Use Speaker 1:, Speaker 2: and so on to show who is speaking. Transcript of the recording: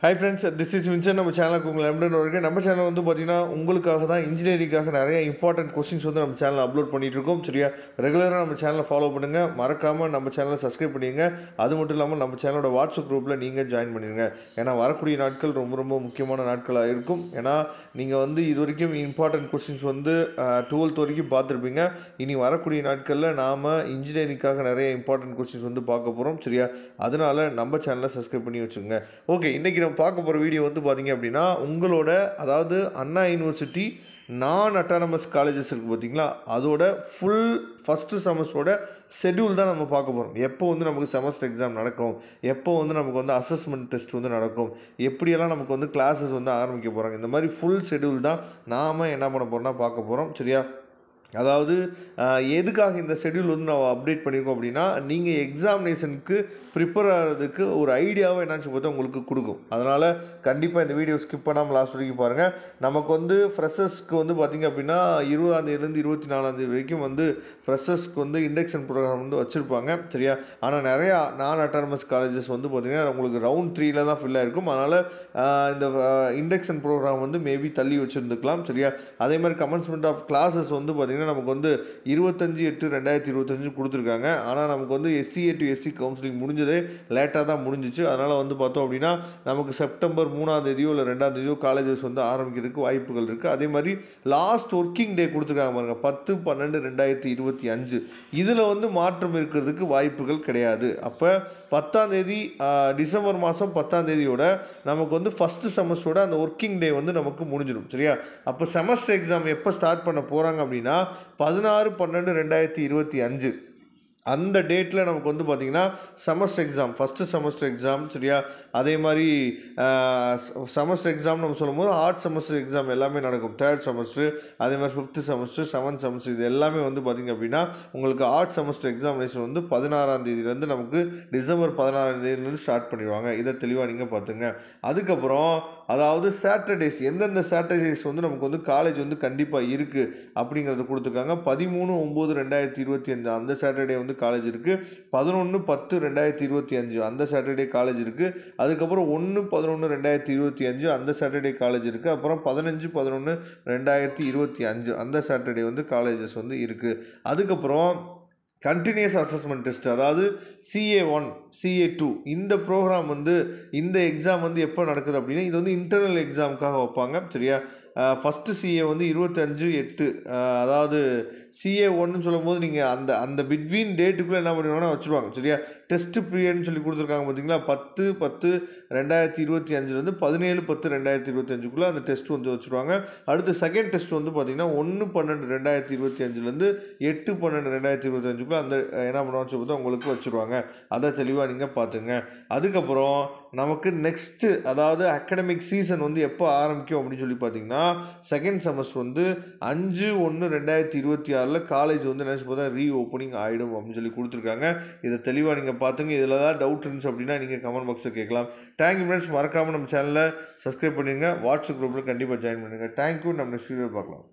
Speaker 1: Hi friends, this is Vincent. நம்ம சேனலுக்கு உங்களை எம்டன் வருகிறேன். நம்ம சேனல் வந்து பார்த்தீங்கன்னா உங்களுக்காக தான் இன்ஜினியரிங்காக நிறைய இம்பார்ட்டன்ட் கொஸ்டின்ஸ் வந்து நம்ம சேனலில் அப்லோட் பண்ணிட்டு இருக்கோம். சரியா, ரெகுலராக நம்ம சேனலை ஃபாலோ பண்ணுங்கள். மறக்காமல் நம்ம சேனலை சப்ஸ்கிரைப் பண்ணிடுங்க. அது மட்டும் இல்லாமல் நம்ம சேனலோட வாட்ஸ்அப் குரூப்பில் நீங்கள் ஜாயின் பண்ணிடுங்க. ஏன்னா வரக்கூடிய நாட்கள் ரொம்ப ரொம்ப முக்கியமான நாட்களாக இருக்கும். ஏன்னா நீங்கள் வந்து இது வரைக்கும் இம்பார்ட்டன்ட் கொஸ்டின்ஸ் வந்து 12th வரைக்கும் பார்த்துருப்பீங்க. இனி வரக்கூடிய நாட்களில் நாம் இன்ஜினியரிங்காக நிறைய இம்பார்ட்டன்ட் கொஸ்டின்ஸ் வந்து பார்க்க போகிறோம். சரியா, அதனால் நம்ம சேனலை சப்ஸ்கிரைப் பண்ணி வச்சுக்கோங்க. ஓகே, இன்றைக்கி நம்ம பார்க்க போகிற வீடியோ வந்து பார்த்தீங்க அப்படின்னா உங்களோட அதாவது அண்ணா யூனிவர்சிட்டி நான் அட்டானமஸ் காலேஜஸ் இருக்குது பார்த்தீங்களா, அதோட ஃபஸ்ட்டு செமஸ்டரோட ஷெட்யூல் தான் நம்ம பார்க்க போகிறோம். எப்போ வந்து நமக்கு செமஸ்டர் எக்ஸாம் நடக்கும், எப்போ வந்து நமக்கு வந்து அசஸ்மெண்ட் டெஸ்ட் வந்து நடக்கும், எப்படியெல்லாம் நமக்கு வந்து கிளாஸஸ் வந்து ஆரம்பிக்க போகிறாங்க, இந்த மாதிரி ஃபுல் ஷெட்யூல் தான் நாம் என்ன பண்ண போகிறோம்னா பார்க்க போகிறோம். சரியா, அதாவது எதுக்காக இந்த ஷெட்யூல் வந்து நான் அப்டேட் பண்ணியிருக்கோம் அப்படின்னா, நீங்கள் எக்ஸாமினேஷனுக்கு ப்ரிப்பேர் ஆகிறதுக்கு ஒரு ஐடியாவை என்னாச்சு பார்த்தா உங்களுக்கு கொடுக்கும். அதனால் கண்டிப்பாக இந்த வீடியோ ஸ்கிப் பண்ணாமல் லாஸ்ட் வரைக்கும் பாருங்கள். நமக்கு வந்து ஃப்ரெஷர்ஸ்க்கு வந்து பார்த்திங்க அப்படின்னா 20ஆந்தேதிலேருந்து 24ஆந்தேதி வரைக்கும் வந்து ஃப்ரெஷர்ஸ்க்கு வந்து இண்டக்ஷன் ப்ரோக்ராம் வந்து வச்சுருப்பாங்க. சரியா, ஆனால் நிறையா நான் அட்டானமஸ் காலேஜஸ் வந்து பார்த்திங்கன்னா உங்களுக்கு ரவுண்ட் 3ல தான் ஃபில் ஆகிருக்கும். அதனால் இந்த இண்டக்ஷன் ப்ரோக்ராம் வந்து மேபி தள்ளி வச்சுருந்துக்கலாம். சரியா, அதே மாதிரி கமென்ஸ்மெண்ட் ஆஃப் கிளாஸஸ் வந்து பார்த்திங்கன்னா நமக்கு வந்து 25/8/2025 கொடுத்துருக்காங்க. ஆனால் நமக்கு வந்து SCA to SC கவுன்சிலிங் முடிஞ்சதே லேட்டாக தான் முடிஞ்சிச்சு. அதனால் வந்து பார்த்தோம் அப்படின்னா நமக்கு செப்டம்பர் 3ஆம் தேதியோ இல்லை 2ஆம் தேதியோ காலேஜஸ் வந்து ஆரம்பிக்கிறதுக்கு வாய்ப்புகள் இருக்குது. அதே மாதிரி லாஸ்ட் ஒர்க்கிங் டே கொடுத்துருக்காங்க பாருங்கள், 10/12/2025. இதில் வந்து மாற்றம் இருக்கிறதுக்கு வாய்ப்புகள் கிடையாது. அப்போ 10ஆம் தேதி டிசம்பர் மாதம் 10ஆம் தேதியோட நமக்கு வந்து ஃபஸ்ட்டு செமஸ்டரோட அந்த ஒர்க்கிங் டே வந்து நமக்கு முடிஞ்சிடும். சரியா, அப்போ செமஸ்டர் எக்ஸாம் எப்போ ஸ்டார்ட் பண்ண போகிறாங்க அப்படின்னா 16/12/2025 அந்த டேட்டில் நமக்கு வந்து பார்த்திங்கன்னா semester exam, first semester exam. சரியா, அதே மாதிரி செமஸ்டர் எக்ஸாம் நம்ம சொல்லும் போது ஆர்ட் செமஸ்டர் எக்ஸாம் எல்லாமே நடக்கும். 3rd செமஸ்டர், அதே மாதிரி 5th செமஸ்டர், 7th செமஸ்டர், இது எல்லாமே வந்து பார்த்திங்க அப்படின்னா உங்களுக்கு ஆர்ட் செமஸ்டர் எக்ஸாமினேஷன் வந்து 16ஆம் தேதியிலேருந்து நமக்கு டிசம்பர் 16ஆம் தேதியிலேருந்து ஸ்டார்ட் பண்ணிடுவாங்க. இதை தெளிவாக நீங்கள் பார்த்துங்க. அதுக்கப்புறம் அதாவது சாட்டர்டேஸ், எந்தெந்த சாட்டர்டேஸ் வந்து நமக்கு வந்து காலேஜ் வந்து கண்டிப்பாக இருக்குது அப்படிங்கிறத கொடுத்துருக்காங்க. 13/9/2025 அந்த சாட்டர்டே வந்து காலேஜ் இருக்குது. 11/10/2025 அந்த சாட்டர்டே காலேஜ் இருக்குது. அதுக்கப்புறம் 1/11/2025 அந்த சாட்டர்டே காலேஜ் இருக்குது. அப்புறம் 15/11/2025 அந்த சாட்டர்டே வந்து காலேஜஸ் வந்து இருக்குது. அதுக்கப்புறம் கண்டினியூஸ் அசஸ்மெண்ட் டெஸ்ட், அதாவது CA1 CA2 இந்த ப்ரோக்ராம் வந்து இந்த எக்ஸாம் வந்து எப்போ நடக்குது அப்படின்னா இது வந்து இன்டர்னல் எக்ஸாமுக்காக வைப்பாங்க. சரியா, ஃபஸ்ட்டு CA வந்து 25/8, அதாவது CA1ன்னு சொல்லும் போது நீங்கள் அந்த பிட்வீன் டேட்டுக்குள்ளே என்ன பண்ணுவாங்கன்னா வச்சுருவாங்க. சரியா, டெஸ்ட் பீரியட்னு சொல்லி கொடுத்துருக்காங்க பார்த்தீங்களா, 10/10/2025 17/10/2025 அந்த டெஸ்ட் வந்து வச்சுருவாங்க. அடுத்து செகண்ட் டெஸ்ட் வந்து பார்த்திங்கன்னா 1/12/2025 8/12/2025 அந்த என்ன பண்ணுவான்னு சொல்லி உங்களுக்கு வச்சுருவாங்க. அதை தெளிவாக நீங்கள் பார்த்துங்க. அதுக்கப்புறம் நமக்கு நெக்ஸ்ட்டு அதாவது அகாடமிக் சீசன் வந்து எப்போ ஆரம்பிக்கும் அப்படின்னு சொல்லி பார்த்தீங்கன்னா செகண்ட் செமஸ்டர் வந்து 5/1/2026 காலேஜ் வந்து என்ன சொல்லுதா ரீஓப்பனிங் ஆகிடும் அப்படின்னு சொல்லி கொடுத்துருக்காங்க. இதை தெளிவாக நீங்கள் பார்த்துங்க. இதில் தான் டவுட் இருந்துச்சு அப்படின்னா நீங்கள் கமெண்ட் பாக்ஸில் கேட்கலாம். தேங்க்யூ ஃப்ரெண்ட்ஸ், மறக்காமல் நம்ம சேனலை சப்ஸ்கிரைப் பண்ணுங்கள். வாட்ஸ்அப் குரூப்பில் கண்டிப்பாக ஜாயின் பண்ணுங்கள். தேங்க்யூ, நம்ம நெக்ஸ்ட் வீடியோ பார்க்கலாம்.